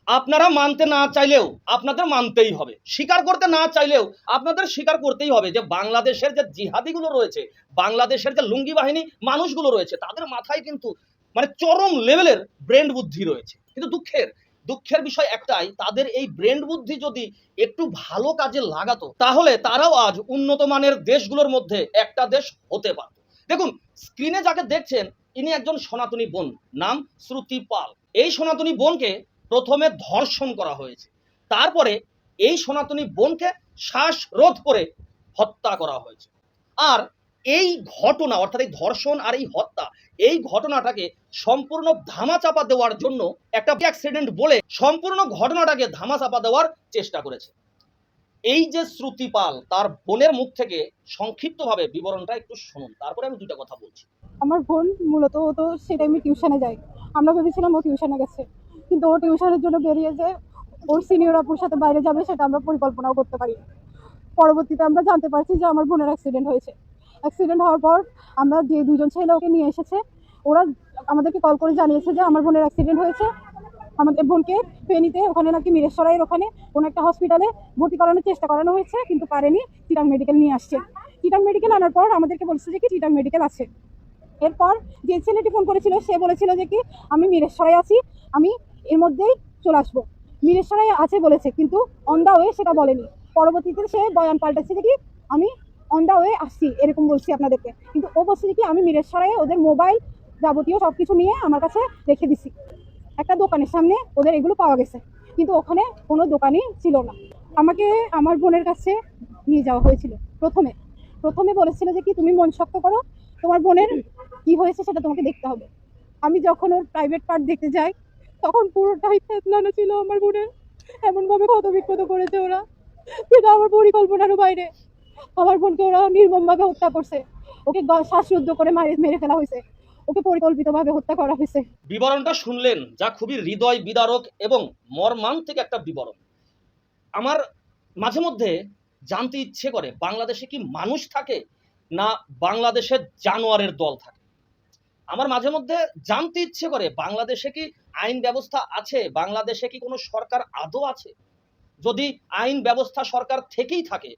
আপনারা মানতে না চাইলেও আপনাদের মানতেই হবে, স্বীকার করতে না চাইলেও আপনাদের স্বীকার করতেই হবে যে বাংলাদেশের যে জিহাদিগুলো রয়েছে, বাংলাদেশের যে লুঙ্গি বাহিনী মানুষগুলো রয়েছে, তাদের মাথায় কিন্তু মানে চরম লেভেলের ব্রেন বুদ্ধি রয়েছে। কিন্তু দুঃখের বিষয় একটাই, তাদের এই ব্রেন বুদ্ধি যদি একটু ভালো কাজে লাগাতো তাহলে তারাও আজ উন্নত মানের দেশগুলোর মধ্যে একটা দেশ হতে পারত। দেখুন, স্ক্রিনে যাকে দেখছেন ইনি একজন সনাতনী বোন, নাম শ্রুতি পাল। এই সনাতনী বোনকে প্রথমে ধর্ষণ করা হয়েছে, তারপরে এই সনাতনী বোনকে শ্বাসরোধ করে হত্যা করা হয়েছে। আর এই ঘটনা অর্থাৎ এই ধর্ষণ আর এই হত্যা, এই ঘটনাটাকে সম্পূর্ণ ধামাচাপা দেওয়ার জন্য একটা অ্যাক্সিডেন্ট বলে সম্পূর্ণ ঘটনাটাকে ধামাচাপা দেওয়ার চেষ্টা করেছে। এই যে শ্রুতি পাল, তার বোনের মুখ থেকে সংক্ষিপ্তভাবে বিবরণটা একটু শুনুন, তারপরে আমি দুটা কথা বলছি। আমার বোন মূলত ও তো সে টাইমে টিউশনে যায়। আমরা ভেবেছিলাম ও টিউশনে গেছে, কিন্তু ও টিউশনের জন্য বেরিয়ে যে ওর সিনিয়র আপুর সাথে বাইরে যাবে সেটা আমরা পরিকল্পনাও করতে পারি। পরবর্তীতে আমরা জানতে পারছি যে আমার বোনের অ্যাক্সিডেন্ট হয়েছে। অ্যাক্সিডেন্ট হওয়ার পর আমরা যে দুজন ছেলে ওকে নিয়ে এসেছে, ওরা আমাদেরকে কল করে জানিয়েছে যে আমার বোনের অ্যাক্সিডেন্ট হয়েছে। আমাদের বোনকে ফেনীতে ওখানে নাকি মিরেশ্বরাইয়ের ওখানে কোনো একটা হসপিটালে ভর্তি করানোর চেষ্টা করানো হয়েছে, কিন্তু পারেনি। চিটাং মেডিকেল নিয়ে আসছে। চিটাং মেডিকেল আনার পর আমাদেরকে বলছে যে কি চিটাং মেডিকেল আছে। এরপর যে ছেলেটি ফোন করেছিল সে বলেছিল যে কি আমি মিরেশ্বরাই আছি, আমি এর মধ্যেই চলে আসবো। মিরেশ্বরাই আছে বলেছে, কিন্তু অন দা ওয়ে সেটা বলেনি। পরবর্তীতে সে বয়ান পাল্টাচ্ছে যে কি আমি অন দা ওয়ে আসছি এরকম বলছি আপনাদেরকে, কিন্তু ও বলছে যে কি আমি মিরেশ্বরাই ওদের মোবাইল যাবতীয় সবকিছু নিয়ে আমার কাছে রেখে দিছি। একটা দোকানের সামনে ওদের এগুলো পাওয়া গেছে, কিন্তু ওখানে কোনো দোকানই ছিল না। আমাকে আমার বোনের কাছে নিয়ে যাওয়া হয়েছিল। প্রথমে প্রথমে বলেছিল যে কি তুমি মন শক্ত করো, তোমার বোনের কি হয়েছে সেটা তোমাকে দেখতে হবে। আমি যখন ওর প্রাইভেট পার্ট দেখতে যাই তখন পুরোটাই ফেতলানো ছিল আমার বোনের। এমনভাবে ক্ষতবিক্ষত করেছে ওরা, যেটা আমার পরিকল্পনারও বাইরে। আমার বোনকে ওরা নির্মমভাবে হত্যা করছে। ওকে শ্বাসরুদ্ধ করে মেরে ফেলা হয়েছে। ওকে পরিকল্পিতভাবে হত্যা করা হয়েছে। বিবরণটা শুনলেন, যা খুবই হৃদয় বিদারক এবং মর্মান্তিক একটা বিবরণ। আমার মাঝে মধ্যে জানতে ইচ্ছে করে বাংলাদেশে কি মানুষ থাকে না বাংলাদেশের জানোয়ারের দল থাকে। আমার মাঝে মধ্যে জানতে ইচ্ছে করে বাংলাদেশে কি আইন ব্যবস্থা আছে, বাংলাদেশে কি কোনো সরকার আদৌ আছে। যদি আইন ব্যবস্থা সরকার থেকেই থাকে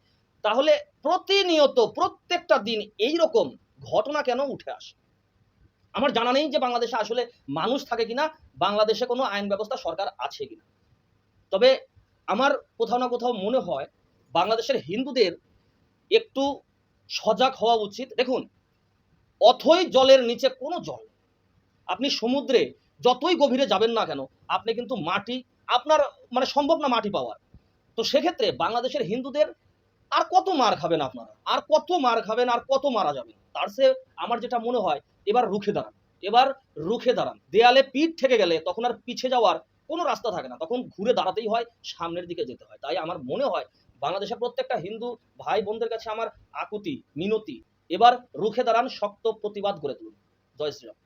তাহলে প্রতিনিয়ত প্রত্যেকটা দিন এই রকম ঘটনা কেন উঠে আসে। আমার জানা নেই যে বাংলাদেশে আসলে মানুষ থাকে কিনা, বাংলাদেশে কোনো আইন ব্যবস্থা সরকার আছে কিনা। তবে আমার কোথাও না কোথাও মনে হয় বাংলাদেশের হিন্দুদের একটু সজাগ হওয়া উচিত। দেখুন, অথই জলের নিচে কোনো জল নেই। আপনি সমুদ্রে যতই গভীরে যাবেন না কেন, আপনি কিন্তু মাটি আপনার মানে সম্ভব না মাটি পাওয়ার। তো সেক্ষেত্রে বাংলাদেশের হিন্দুদের আর কত মার খাবেন আপনারা, আর কত মার খাবেন, আর কত মারা যাবেন। তার চেয়ে আমার যেটা মনে হয় এবার রুখে দাঁড়ান, এবার রুখে দাঁড়ান। দেয়ালে পিঠ থেকে গেলে তখন আর পিছে যাওয়ার কোনো রাস্তা থাকে না, তখন ঘুরে দাঁড়াতেই হয়, সামনের দিকে যেতে হয়। তাই আমার মনে হয় বাংলাদেশের প্রত্যেকটা হিন্দু ভাই বোনদের কাছে আমার আকুতি মিনতি, এবার রুখে দাঁড়ান, শক্ত প্রতিবাদ গড়ে তুলুন। জয় শ্রীরাম।